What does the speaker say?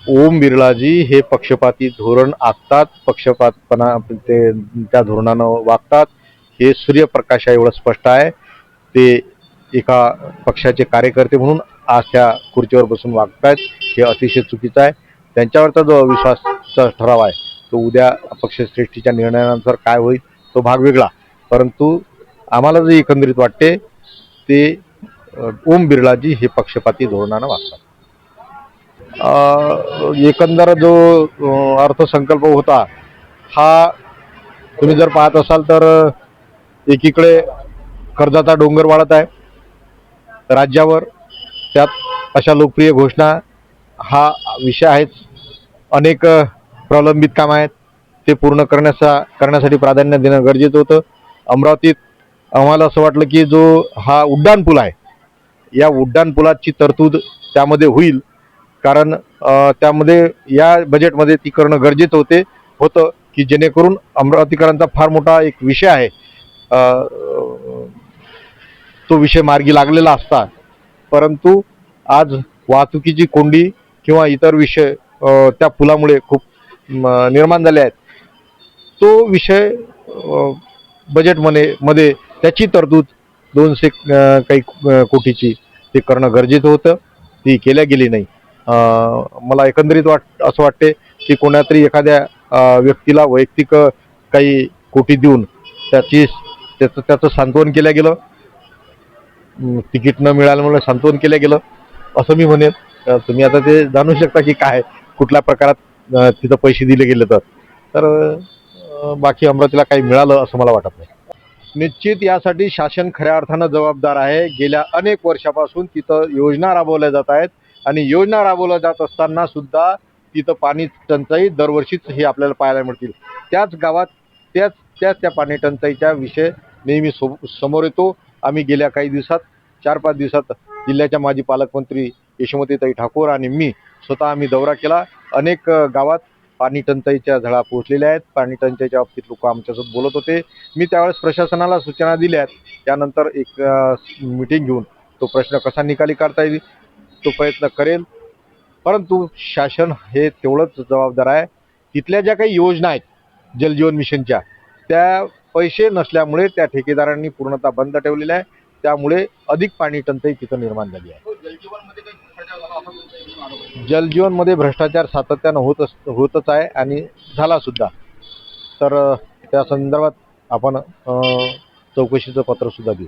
ओम बिर्लाजी हे पक्षपाती धोरण आखतात, पक्षपातपणा ते त्या धोरणानं वागतात हे सूर्यप्रकाश एवढं स्पष्ट आहे. ते एका पक्षाचे कार्यकर्ते म्हणून आज त्या खुर्चीवर बसून वागतायत हे अतिशय चुकीचं आहे. त्यांच्यावरचा जो अविश्वासचा ठराव आहे तो उद्या पक्षश्रेष्ठीच्या निर्णयानुसार काय होईल तो भाग वेगळा, परंतु आम्हाला जे एकंदरीत वाटते ते ओम बिर्लाजी हे पक्षपाती धोरणानं वागतात. एकंदर जो अर्थसंकल्प होता हा तुम्ही जर पाहत असाल तर एकीकडे कर्जाचा डोंगर वाढत आहे राज्यावर, त्यात अशा लोकप्रिय घोषणा हा विषय आहेच. अनेक प्रलंबित काम आहेत ते पूर्ण करण्यासाठी प्राधान्य देणं गरजेचं होतं. अमरावतीत आम्हाला असं वाटलं की जो हा उड्डाण पूल आहे या उड्डाण पुलाची तरतूद त्यामध्ये होईल, कारण त्यामध्ये या बजेटमध्ये ती करणं गरजेचं होतं की जेणेकरून अमरावतीकरांचा फार मोठा एक विषय आहे तो विषय मार्गी लागलेला असता, परंतु आज वाहतुकीची कोंडी किंवा इतर विषय त्या पुलामुळे खूप निर्माण झाले आहेत. तो विषय बजेटमध्ये त्याची तरतूद 200 काही कोटीची ते करणं गरजेचं होतं, ती केल्या गेली नाही. मला एकंदरीत असं वाटते की कोणातरी एखाद्या व्यक्तीला वैयक्तिक काही कोटी देऊन त्याचं सांत्वन केलं गेलं, तिकीट न मिळाल्यामुळे सांत्वन केलं गेलं असं मी म्हणेन. तुम्ही आता ते जाणू शकता की काय कुठल्या प्रकारात तिथं पैसे दिले गेले तर बाकी अमरावतीला काही मिळालं असं मला वाटत नाही. निश्चित यासाठी शासन खऱ्या अर्थानं जबाबदार आहे. गेल्या अनेक वर्षापासून तिथं योजना राबवल्या जात आहेत आणि योजना राबवल्या जात असताना सुद्धा तिथं पाणी टंचाई दरवर्षीच हे आपल्याला पाहायला मिळतील. त्याच गावात त्या पाणी टंचाईचा विषय नेहमी समोर येतो. आम्ही गेल्या काही दिवसात 4-5 दिवसात जिल्ह्याच्या माजी पालकमंत्री यशोमतीताई ठाकूर आणि मी स्वतः आम्ही दौरा केला. अनेक गावात पाणी टंचाईच्या झळा पोहोचलेल्या आहेत. पाणी टंचाईच्या बाबतीत लोक आमच्यासोबत बोलत होते. मी त्यावेळेस प्रशासनाला सूचना दिल्या आहेत. त्यानंतर एक मीटिंग घेऊन तो प्रश्न कसा निकाली काढता येईल तो प्रयत्न करेल, परंतु शासन हे तेवढंच जबाबदार आहे. तिथल्या ज्या काही योजना आहेत जलजीवन मिशनच्या त्या पैसे नसल्यामुळे त्या ठेकेदारांनी पूर्णतः बंद ठेवलेल्या आहे. त्यामुळे अधिक पाणी टंचाई तिथं निर्माण झाली आहे. जलजीवनमध्ये भ्रष्टाचार सातत्यानं होतच आहे आणि झाला सुद्धा. तर त्या संदर्भात आपण चौकशीचं पत्र सुद्धा देऊ.